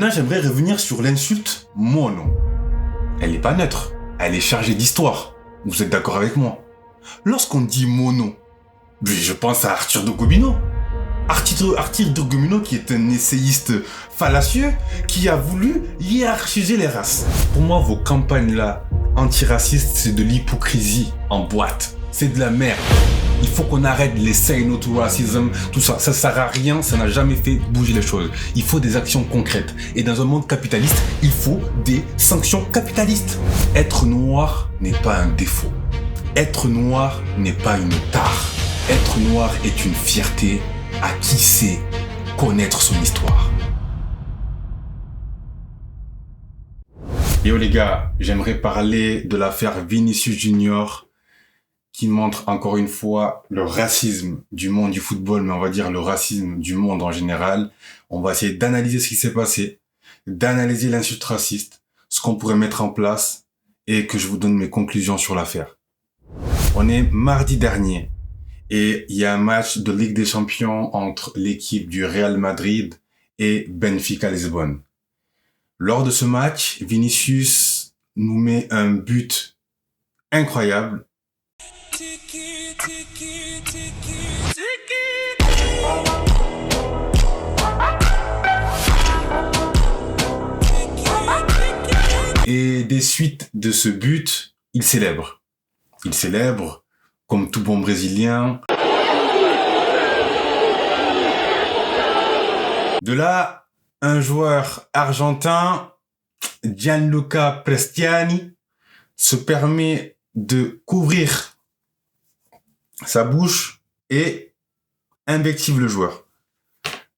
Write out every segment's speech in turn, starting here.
Maintenant, j'aimerais revenir sur l'insulte mono. Elle n'est pas neutre, elle est chargée d'histoire. Vous êtes d'accord avec moi? Lorsqu'on dit mono, je pense à Arthur de Gobineau. Arthur de Gobineau qui est un essayiste fallacieux qui a voulu hiérarchiser les races. Pour moi, vos campagnes-là, antiracistes, c'est de l'hypocrisie en boîte. C'est de la merde. Il faut qu'on arrête les say no to racism, tout ça. Ça sert à rien, ça n'a jamais fait bouger les choses. Il faut des actions concrètes. Et dans un monde capitaliste, il faut des sanctions capitalistes. Être noir n'est pas un défaut. Être noir n'est pas une tare. Être noir est une fierté à qui sait connaître son histoire. Yo les gars, j'aimerais parler de l'affaire Vinicius Junior qui montre encore une fois le racisme du monde du football, mais on va dire le racisme du monde en général. On va essayer d'analyser ce qui s'est passé, d'analyser l'insulte raciste, ce qu'on pourrait mettre en place et que je vous donne mes conclusions sur l'affaire. On est mardi dernier et il y a un match de Ligue des Champions entre l'équipe du Real Madrid et Benfica Lisbonne. Lors de ce match, Vinicius nous met un but incroyable. Et des suites de ce but, il célèbre. Il célèbre comme tout bon Brésilien. De là, un joueur argentin, Gianluca Prestiani, se permet de couvrir sa bouche et invective le joueur.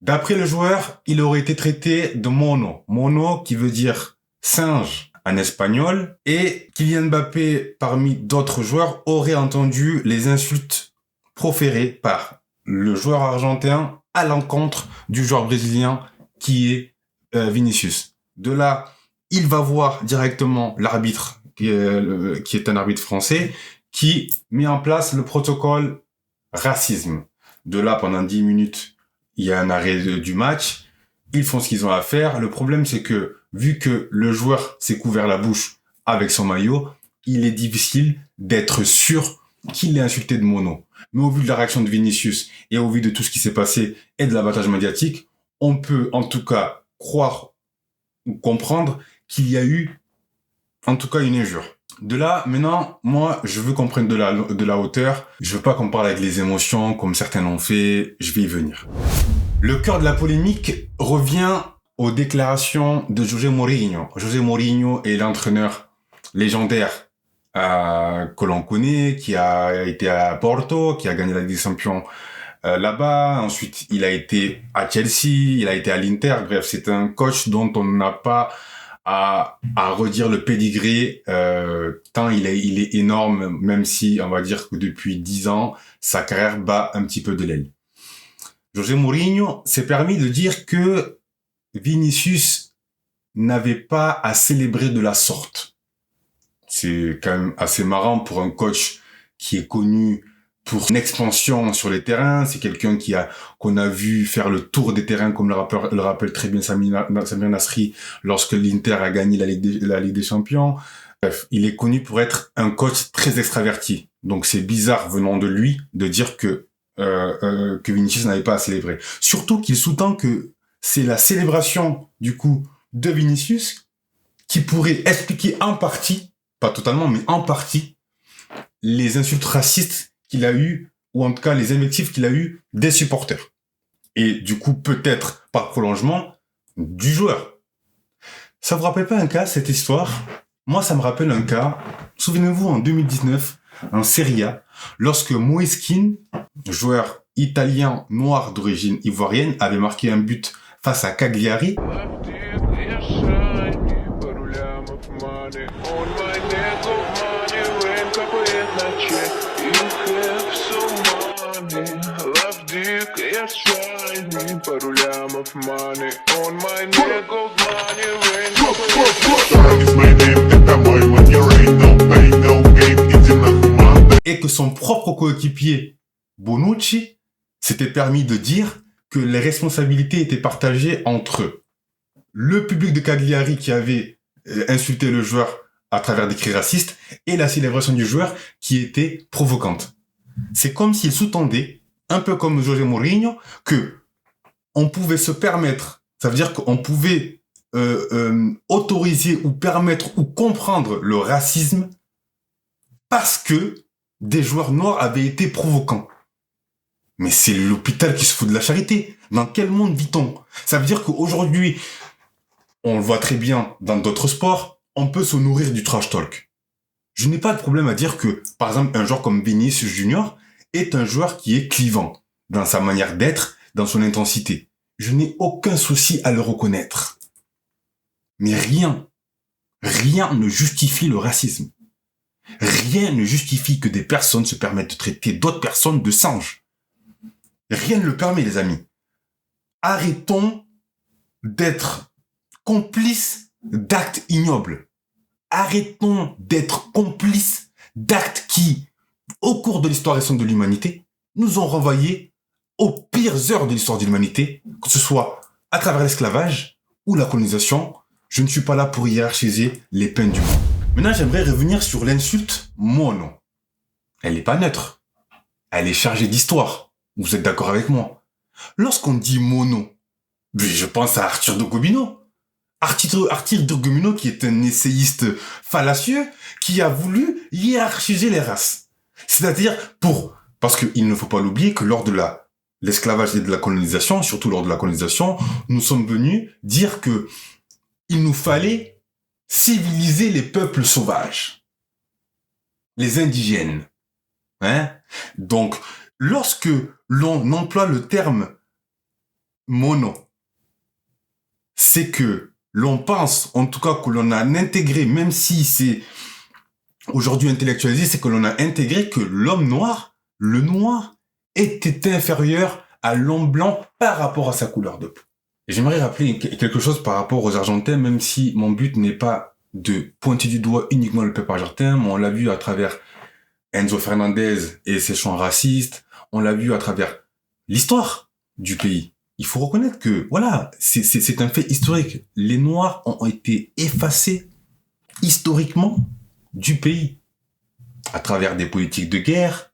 D'après le joueur, il aurait été traité de mono. Mono qui veut dire singe en espagnol. Et Kylian Mbappé, parmi d'autres joueurs, aurait entendu les insultes proférées par le joueur argentin à l'encontre du joueur brésilien qui est Vinicius. De là, il va voir directement l'arbitre qui est un arbitre français qui met en place le protocole racisme. De là, pendant 10 minutes, il y a un arrêt du match. Ils font ce qu'ils ont à faire. Le problème, c'est que, vu que le joueur s'est couvert la bouche avec son maillot, il est difficile d'être sûr qu'il est insulté de mono. Mais au vu de la réaction de Vinicius et au vu de tout ce qui s'est passé et de l'abattage médiatique, on peut en tout cas croire ou comprendre qu'il y a eu en tout cas une injure. De là, maintenant, moi, je veux qu'on prenne de la hauteur. Je veux pas qu'on parle avec les émotions comme certains l'ont fait. Je vais y venir. Le cœur de la polémique revient aux déclarations de José Mourinho. José Mourinho est l'entraîneur légendaire que l'on connaît, qui a été à Porto, qui a gagné la Ligue des Champions là-bas. Ensuite, il a été à Chelsea, il a été à l'Inter. Bref, c'est un coach dont on n'a pas à redire le pédigré, tant il est énorme, même si on va dire que depuis 10 ans, sa carrière bat un petit peu de l'aile. José Mourinho s'est permis de dire que Vinicius n'avait pas à célébrer de la sorte. C'est quand même assez marrant pour un coach qui est connu pour une expansion sur les terrains. C'est quelqu'un qu'on a vu faire le tour des terrains, comme le rappelle très bien Samir Nasri lorsque l'Inter a gagné la Ligue des Champions. Bref, il est connu pour être un coach très extraverti. Donc c'est bizarre venant de lui de dire que Vinicius n'avait pas à célébrer. Surtout qu'il sous-tend que c'est la célébration du coup de Vinicius qui pourrait expliquer en partie, pas totalement, mais en partie, les insultes racistes qu'il a eu, ou en tout cas les invectives qu'il a eu des supporters. Et du coup, peut-être, par prolongement, du joueur. Ça vous rappelle pas un cas, cette histoire? Moi, ça me rappelle un cas. Souvenez-vous, en 2019, en Serie A, lorsque Moise Kean, joueur italien noir d'origine ivoirienne, avait marqué un but face à Cagliari. Et que son propre coéquipier, Bonucci, s'était permis de dire que les responsabilités étaient partagées entre le public de Cagliari qui avait insulté le joueur à travers des cris racistes et la célébration du joueur qui était provocante. C'est comme s'il sous-tendait, un peu comme José Mourinho, que on pouvait se permettre, ça veut dire qu'on pouvait autoriser ou permettre ou comprendre le racisme parce que des joueurs noirs avaient été provocants. Mais c'est l'hôpital qui se fout de la charité. Dans quel monde vit-on? Ça veut dire qu'aujourd'hui, on le voit très bien dans d'autres sports, on peut se nourrir du trash talk. Je n'ai pas de problème à dire que, par exemple, un joueur comme Vinicius Junior est un joueur qui est clivant dans sa manière d'être, dans son intensité. Je n'ai aucun souci à le reconnaître. Mais rien ne justifie le racisme. Rien ne justifie que des personnes se permettent de traiter d'autres personnes de singes. Rien ne le permet, les amis. Arrêtons d'être complices d'actes ignobles. Arrêtons d'être complices d'actes qui, au cours de l'histoire récente de l'humanité, nous ont renvoyés aux pires heures de l'histoire de l'humanité, que ce soit à travers l'esclavage ou la colonisation. Je ne suis pas là pour hiérarchiser les peines du monde. Maintenant, j'aimerais revenir sur l'insulte mono. Elle n'est pas neutre. Elle est chargée d'histoire. Vous êtes d'accord avec moi? Lorsqu'on dit mono, je pense à Arthur de Gobineau. Arthur de Gobineau, qui est un essayiste fallacieux, qui a voulu hiérarchiser les races. C'est-à-dire, parce qu'il ne faut pas l'oublier que lors de l'esclavage et de la colonisation, surtout lors de la colonisation, nous sommes venus dire que il nous fallait civiliser les peuples sauvages. Les indigènes. Donc, lorsque l'on emploie le terme mono, c'est que l'on pense, en tout cas que l'on a intégré, même si c'est aujourd'hui intellectualisé, c'est que l'on a intégré que l'homme noir, le noir, était inférieur à l'homme blanc par rapport à sa couleur de peau. Et j'aimerais rappeler quelque chose par rapport aux Argentins, même si mon but n'est pas de pointer du doigt uniquement le peuple argentin, mais on l'a vu à travers Enzo Fernandez et ses chants racistes, on l'a vu à travers l'histoire du pays. Il faut reconnaître que, voilà, c'est un fait historique. Les Noirs ont été effacés historiquement du pays, à travers des politiques de guerre,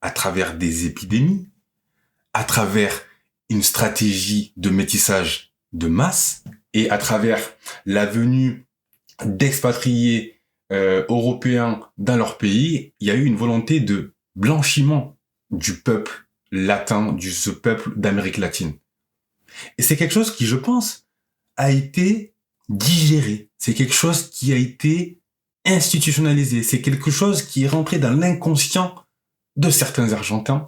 à travers des épidémies, à travers une stratégie de métissage de masse et à travers la venue d'expatriés européens dans leur pays, il y a eu une volonté de blanchiment du peuple latin, ce peuple d'Amérique latine. Et c'est quelque chose qui, je pense, a été digéré. C'est quelque chose qui a été institutionnalisé. C'est quelque chose qui est rentré dans l'inconscient de certains Argentins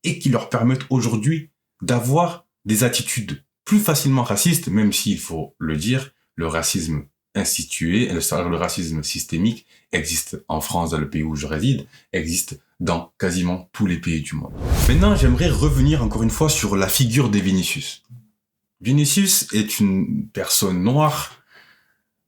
et qui leur permettent aujourd'hui d'avoir des attitudes plus facilement racistes, même s'il faut le dire, le racisme institué, le racisme systémique existe en France, dans le pays où je réside, existe dans quasiment tous les pays du monde. Maintenant, j'aimerais revenir encore une fois sur la figure de Vinicius. Vinicius est une personne noire,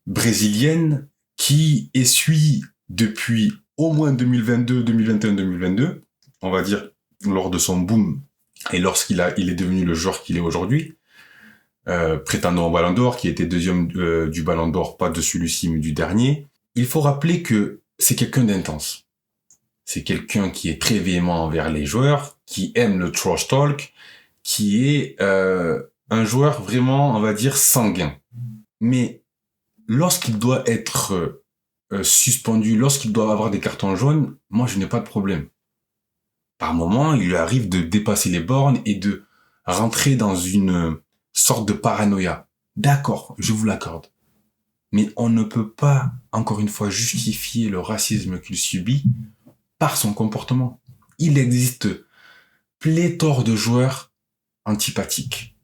brésilienne, qui essuie depuis au moins 2022, 2021, 2022, on va dire lors de son boom et lorsqu'il est devenu le joueur qu'il est aujourd'hui, prétendant au Ballon d'Or, qui était deuxième du Ballon d'Or, pas de celui-ci mais du dernier. Il faut rappeler que c'est quelqu'un d'intense. C'est quelqu'un qui est très véhément envers les joueurs, qui aime le trash talk, qui est un joueur vraiment, on va dire, sanguin. Mais lorsqu'il doit être suspendu, lorsqu'il doit avoir des cartons jaunes, moi je n'ai pas de problème. Par moment, il lui arrive de dépasser les bornes et de rentrer dans une sorte de paranoïa. D'accord, je vous l'accorde. Mais on ne peut pas, encore une fois, justifier le racisme qu'il subit par son comportement. Il existe pléthore de joueurs antipathiques.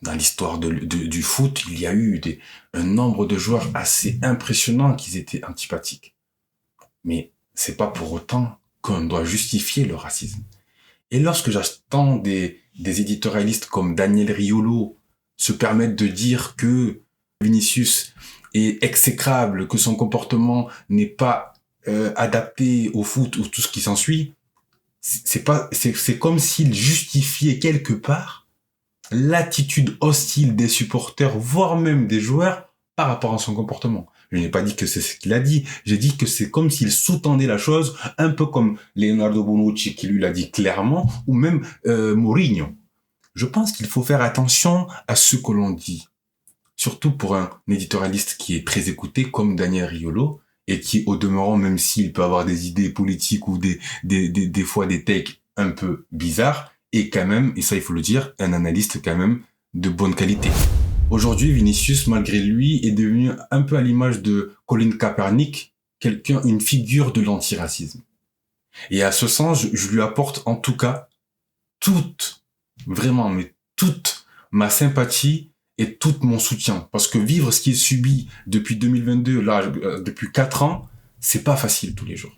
Dans l'histoire du foot, il y a eu un nombre de joueurs assez impressionnant qui étaient antipathiques. Mais c'est pas pour autant qu'on doit justifier le racisme. Et lorsque j'entends des éditorialistes comme Daniel Riolo se permettre de dire que Vinicius est exécrable, que son comportement n'est pas adapté au foot ou tout ce qui s'ensuit, c'est comme s'il justifiait quelque part l'attitude hostile des supporters, voire même des joueurs, par rapport à son comportement. Je n'ai pas dit que c'est ce qu'il a dit, j'ai dit que c'est comme s'il sous-tendait la chose, un peu comme Leonardo Bonucci qui lui l'a dit clairement, ou même Mourinho. Je pense qu'il faut faire attention à ce que l'on dit. Surtout pour un éditorialiste qui est très écouté comme Daniel Riolo, et qui, au demeurant, même s'il peut avoir des idées politiques ou des fois des takes un peu bizarres, est quand même, et ça il faut le dire, un analyste quand même de bonne qualité. Aujourd'hui, Vinicius, malgré lui, est devenu un peu à l'image de Colin Kaepernick, une figure de l'antiracisme. Et à ce sens, je lui apporte en tout cas toute ma sympathie et tout mon soutien. Parce que vivre ce qu'il subit depuis 2022, là, depuis 4 ans, c'est pas facile tous les jours.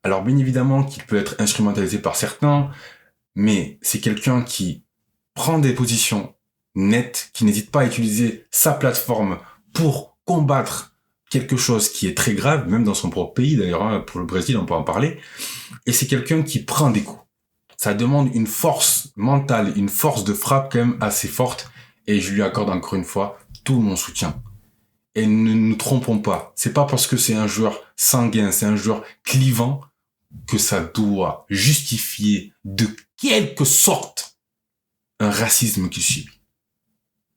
Alors, bien évidemment qu'il peut être instrumentalisé par certains, mais c'est quelqu'un qui prend des positions nettes, qui n'hésite pas à utiliser sa plateforme pour combattre quelque chose qui est très grave, même dans son propre pays d'ailleurs, hein, pour le Brésil, on peut en parler. Et c'est quelqu'un qui prend des coups. Ça demande une force mentale, une force de frappe quand même assez forte. Et je lui accorde encore une fois tout mon soutien. Et ne nous trompons pas. C'est pas parce que c'est un joueur sanguin, c'est un joueur clivant que ça doit justifier de quelque sorte un racisme qu'il subit.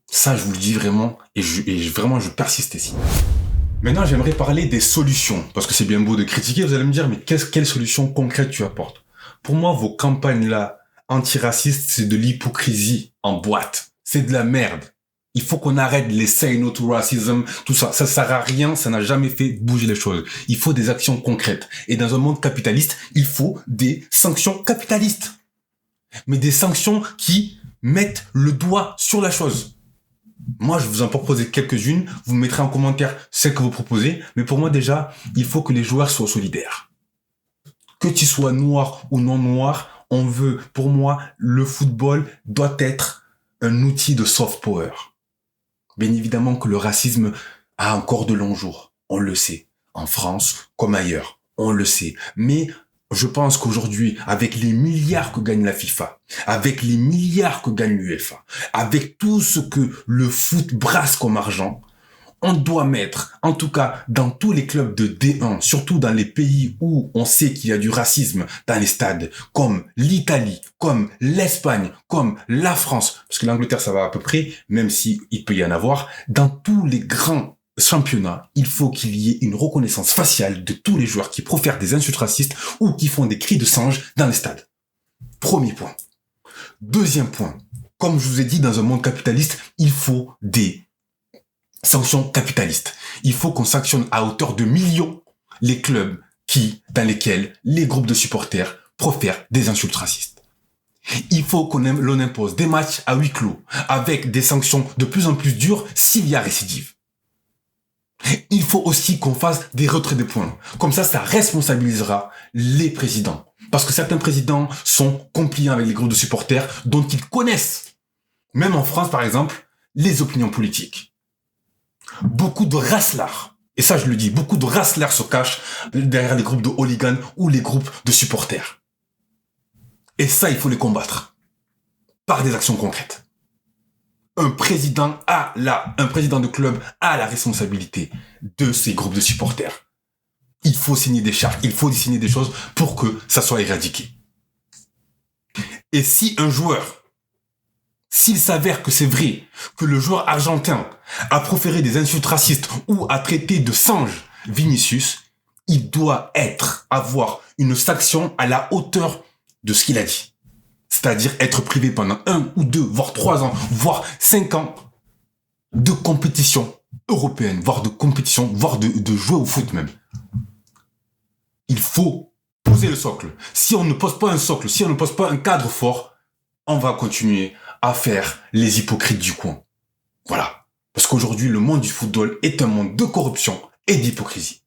Ça, je vous le dis vraiment, et je persiste ici. Maintenant, j'aimerais parler des solutions, parce que c'est bien beau de critiquer, vous allez me dire, mais quelles solutions concrètes tu apportes? Pour moi, vos campagnes-là, antiracistes, c'est de l'hypocrisie en boîte. C'est de la merde. Il faut qu'on arrête les say no to racism, tout ça. Ça sert à rien, ça n'a jamais fait bouger les choses. Il faut des actions concrètes. Et dans un monde capitaliste, il faut des sanctions capitalistes. Mais des sanctions qui mettent le doigt sur la chose. Moi, je vous en propose quelques-unes. Vous mettrez en commentaire celles que vous proposez. Mais pour moi, déjà, il faut que les joueurs soient solidaires. Que tu sois noir ou non noir, pour moi, le football doit être un outil de soft power. Bien évidemment que le racisme a encore de longs jours. On le sait. En France comme ailleurs. On le sait. Mais je pense qu'aujourd'hui, avec les milliards que gagne la FIFA, avec les milliards que gagne l'UEFA, avec tout ce que le foot brasse comme argent, on doit mettre, en tout cas dans tous les clubs de D1, surtout dans les pays où on sait qu'il y a du racisme dans les stades, comme l'Italie, comme l'Espagne, comme la France, parce que l'Angleterre ça va à peu près, même si il peut y en avoir, dans tous les grands championnats, il faut qu'il y ait une reconnaissance faciale de tous les joueurs qui profèrent des insultes racistes ou qui font des cris de singe dans les stades. Premier point. Deuxième point. Comme je vous ai dit, dans un monde capitaliste, il faut des sanctions capitalistes. Il faut qu'on sanctionne à hauteur de millions les clubs dans lesquels les groupes de supporters profèrent des insultes racistes. Il faut l'on impose des matchs à huis clos avec des sanctions de plus en plus dures s'il y a récidive. Il faut aussi qu'on fasse des retraits de points. Comme ça responsabilisera les présidents. Parce que certains présidents sont compliants avec les groupes de supporters dont ils connaissent, même en France par exemple, les opinions politiques. Beaucoup de racelards, et ça je le dis, beaucoup de racelards se cachent derrière les groupes de hooligans ou les groupes de supporters. Et ça, il faut les combattre par des actions concrètes. Un président de club a la responsabilité de ces groupes de supporters. Il faut signer des chartes, il faut signer des choses pour que ça soit éradiqué. Et si un joueur, s'il s'avère que c'est vrai, que le joueur argentin a proféré des insultes racistes ou a traité de singe Vinicius, il doit avoir une sanction à la hauteur de ce qu'il a dit. C'est-à-dire être privé pendant 1 ou 2, voire 3 ans, voire 5 ans de compétition européenne, voire de jouer au foot même. Il faut poser le socle. Si on ne pose pas un socle, si on ne pose pas un cadre fort, on va continuer à faire les hypocrites du coin. Voilà. Parce qu'aujourd'hui, le monde du football est un monde de corruption et d'hypocrisie.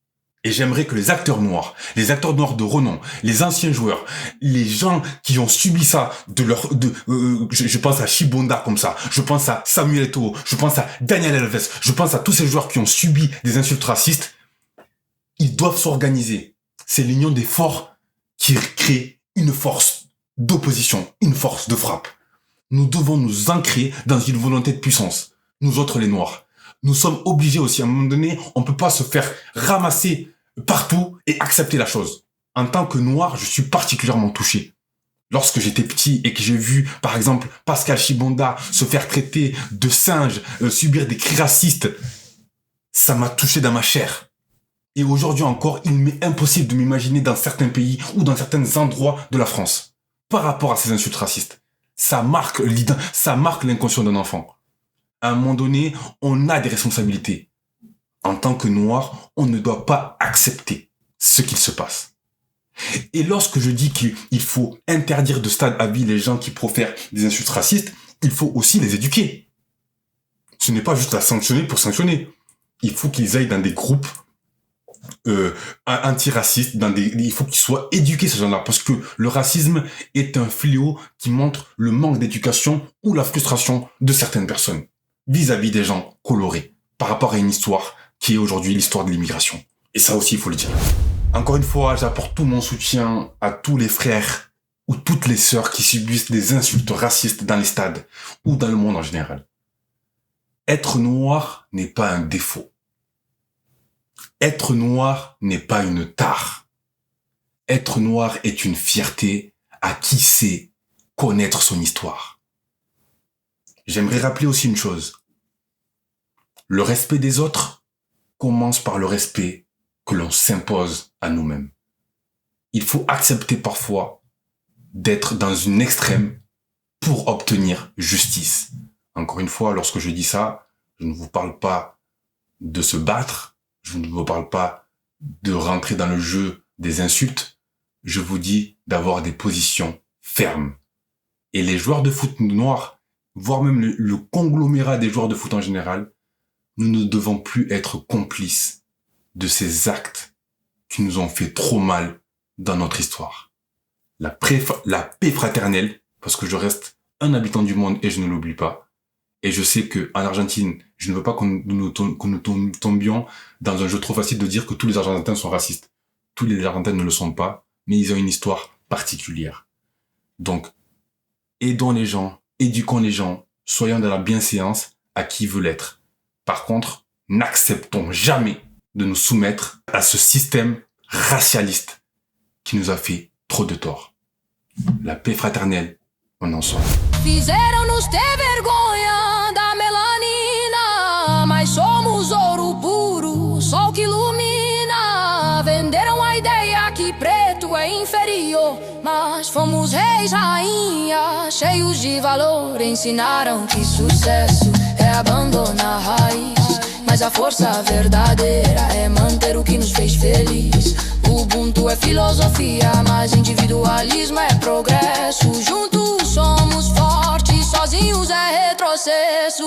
Et j'aimerais que les acteurs noirs de renom, les anciens joueurs, les gens qui ont subi ça je pense à Chibonda comme ça, je pense à Samuel Eto'o, je pense à Daniel Alves, je pense à tous ces joueurs qui ont subi des insultes racistes, ils doivent s'organiser. C'est l'union des forts qui crée une force d'opposition, une force de frappe. Nous devons nous ancrer dans une volonté de puissance. Nous autres, les Noirs. Nous sommes obligés aussi, à un moment donné, on peut pas se faire ramasser partout et accepter la chose. En tant que Noir, je suis particulièrement touché. Lorsque j'étais petit et que j'ai vu, par exemple, Pascal Chibonda se faire traiter de singe, subir des cris racistes, ça m'a touché dans ma chair. Et aujourd'hui encore, il m'est impossible de m'imaginer dans certains pays ou dans certains endroits de la France. Par rapport à ces insultes racistes, ça marque l'inconscient d'un enfant. À un moment donné, on a des responsabilités. En tant que Noir, on ne doit pas accepter ce qu'il se passe. Et lorsque je dis qu'il faut interdire de stade à vie les gens qui profèrent des insultes racistes, il faut aussi les éduquer. Ce n'est pas juste à sanctionner pour sanctionner. Il faut qu'ils aillent dans des groupes antiracistes, il faut qu'ils soient éduqués, ces gens-là, parce que le racisme est un fléau qui montre le manque d'éducation ou la frustration de certaines personnes vis-à-vis des gens colorés par rapport à une histoire qui est aujourd'hui l'histoire de l'immigration. Et ça aussi, il faut le dire. Encore une fois, j'apporte tout mon soutien à tous les frères ou toutes les sœurs qui subissent des insultes racistes dans les stades ou dans le monde en général. Être noir n'est pas un défaut. Être noir n'est pas une tare. Être noir est une fierté à qui sait connaître son histoire. J'aimerais rappeler aussi une chose. Le respect des autres commence par le respect que l'on s'impose à nous-mêmes. Il faut accepter parfois d'être dans une extrême pour obtenir justice. Encore une fois, lorsque je dis ça, je ne vous parle pas de se battre, je ne vous parle pas de rentrer dans le jeu des insultes, je vous dis d'avoir des positions fermes. Et les joueurs de foot noirs, voire même le conglomérat des joueurs de foot en général, nous ne devons plus être complices de ces actes qui nous ont fait trop mal dans notre histoire. La paix fraternelle, parce que je reste un habitant du monde et je ne l'oublie pas. Et je sais que en Argentine, je ne veux pas que nous tombions dans un jeu trop facile de dire que tous les Argentins sont racistes. Tous les Argentins ne le sont pas, mais ils ont une histoire particulière. Donc, aidons les gens, éduquons les gens, soyons dans la bienséance à qui veut l'être. Par contre, n'acceptons jamais de nous soumettre à ce système racialiste qui nous a fait trop de tort. La paix fraternelle, on en sort. Fizeram-nos ter vergonha da melanina, mas somos ouro puro, sol que ilumina. Venderam a ideia que preto é inferior, mas fomos reis, rainhas, cheios de valor. Ensinaram que sucesso é abandonar a raiz, mas a força verdadeira é manter o que nos fez feliz. Ubuntu é filosofia, mas individualismo é progresso. Juntos somos fortes, sozinhos é retrocesso.